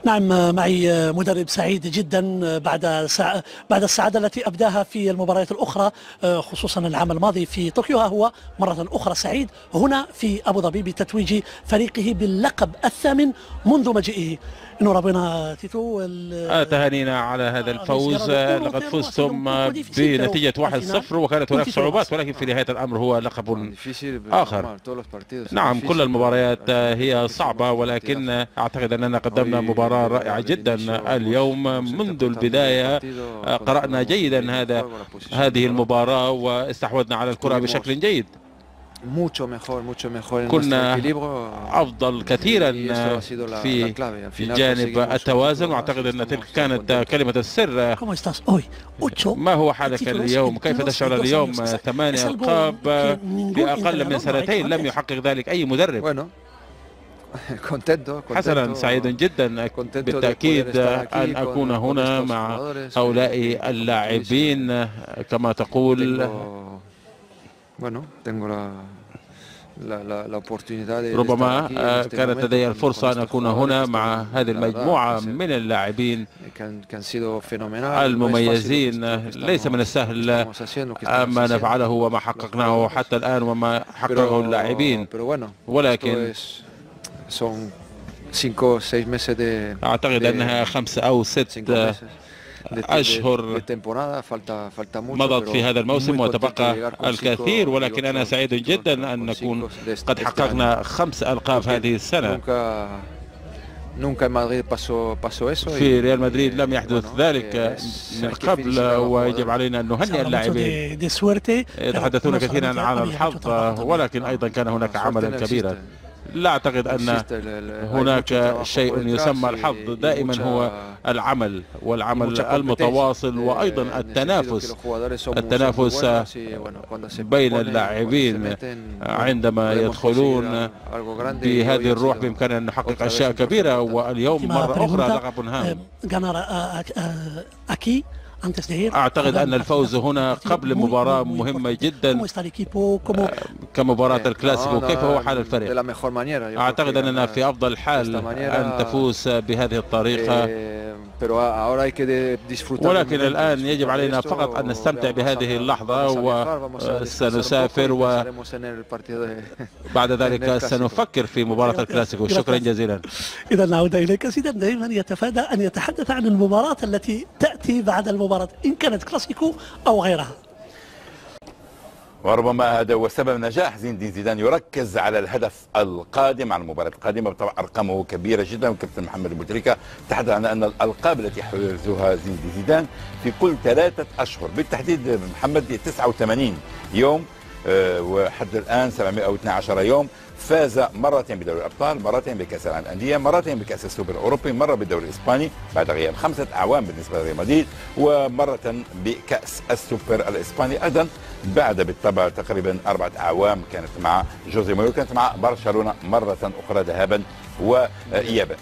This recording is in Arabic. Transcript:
نعم، معي مدرب سعيد جدا بعد السعادة التي أبداها في المباريات الأخرى، خصوصا العام الماضي في طوكيو. هو مرة أخرى سعيد هنا في أبو ظبي بتتويج فريقه باللقب الثامن منذ مجيئه. نورابينا تيتو، تهانينا على هذا الفوز. لقد فزتم بنتيجة 1-0 وكانت هناك صعوبات، ولكن في نهاية الأمر هو لقب آخر. نعم، كل المباريات هي صعبة، ولكن أعتقد أننا قدمنا مباراة رائعة جدا اليوم. منذ البداية قرأنا جيدا هذه المباراة واستحوذنا على الكرة بشكل جيد. كنا أفضل كثيرا في جانب التوازن، وأعتقد أن تلك كانت كلمة السر. ما هو حالك اليوم؟ كيف تشعر اليوم؟ 8 ألقاب في أقل من سنتين، لم يحقق ذلك أي مدرب. حسنا، سعيد جدا بالتأكيد أن أكون هنا مع هؤلاء اللاعبين كما تقول. ربما كانت لدي الفرصة أن أكون هنا مع هذه المجموعة من اللاعبين المميزين. ليس من السهل ما نفعله وما حققناه حتى الآن وما حققه اللاعبين، ولكن أعتقد أنها 5 أو 6 أشهر مضت في هذا الموسم وتبقى الكثير، ولكن أنا سعيد جدا أن نكون قد حققنا 5 ألقاب هذه السنة. في ريال مدريد لم يحدث ذلك من قبل، ويجب علينا أن نهنئ اللاعبين. يتحدثون كثيرا عن الحظ، ولكن أيضا كان هناك عملا كبيرا. لا أعتقد أن هناك شيء يسمى الحظ، دائما هو العمل والعمل المتواصل، وأيضا التنافس بين اللاعبين. عندما يدخلون بهذه الروح بإمكاننا أن نحقق أشياء كبيرة، واليوم مرة أخرى لقب هام. أعتقد أن الفوز هنا قبل مباراة مهمة جدا كمباراة الكلاسيكو. كيف هو حال الفريق؟ أعتقد أننا في أفضل حال أن تفوز بهذه الطريقة، ولكن الآن يجب علينا فقط أن نستمتع بهذه اللحظة، وسنسافر وبعد ذلك سنفكر في مباراة الكلاسيكو. شكرا جزيلا. إذا نعود إليك سيدنا. دائما يتفادى أن يتحدث عن المباراة التي تأتي بعد المباراة، إن كانت كلاسيكو أو غيرها. وربما هذا هو سبب نجاح زين الدين زيدان، يركز على الهدف القادم، على المباراة القادمة. طبعا أرقامه كبيرة جدا، وكابتن محمد بوتريكا تحدث عن أن الألقاب التي حرزها زين الدين زيدان في كل 3 أشهر، بالتحديد محمد 89 يوم، وحد الآن 712 يوم. فاز مرتين بدوري الأبطال، مرتين بكأس العالم للأندية، مرتين بكأس السوبر الأوروبي، مرة بالدوري الإسباني بعد غياب 5 أعوام بالنسبة لريال مدريد، ومرة بكأس السوبر الإسباني أيضا بعد بالطبع تقريبا 4 أعوام كانت مع جوزيه مورينيو، كانت مع برشلونة مرة أخرى ذهابا وإيابا.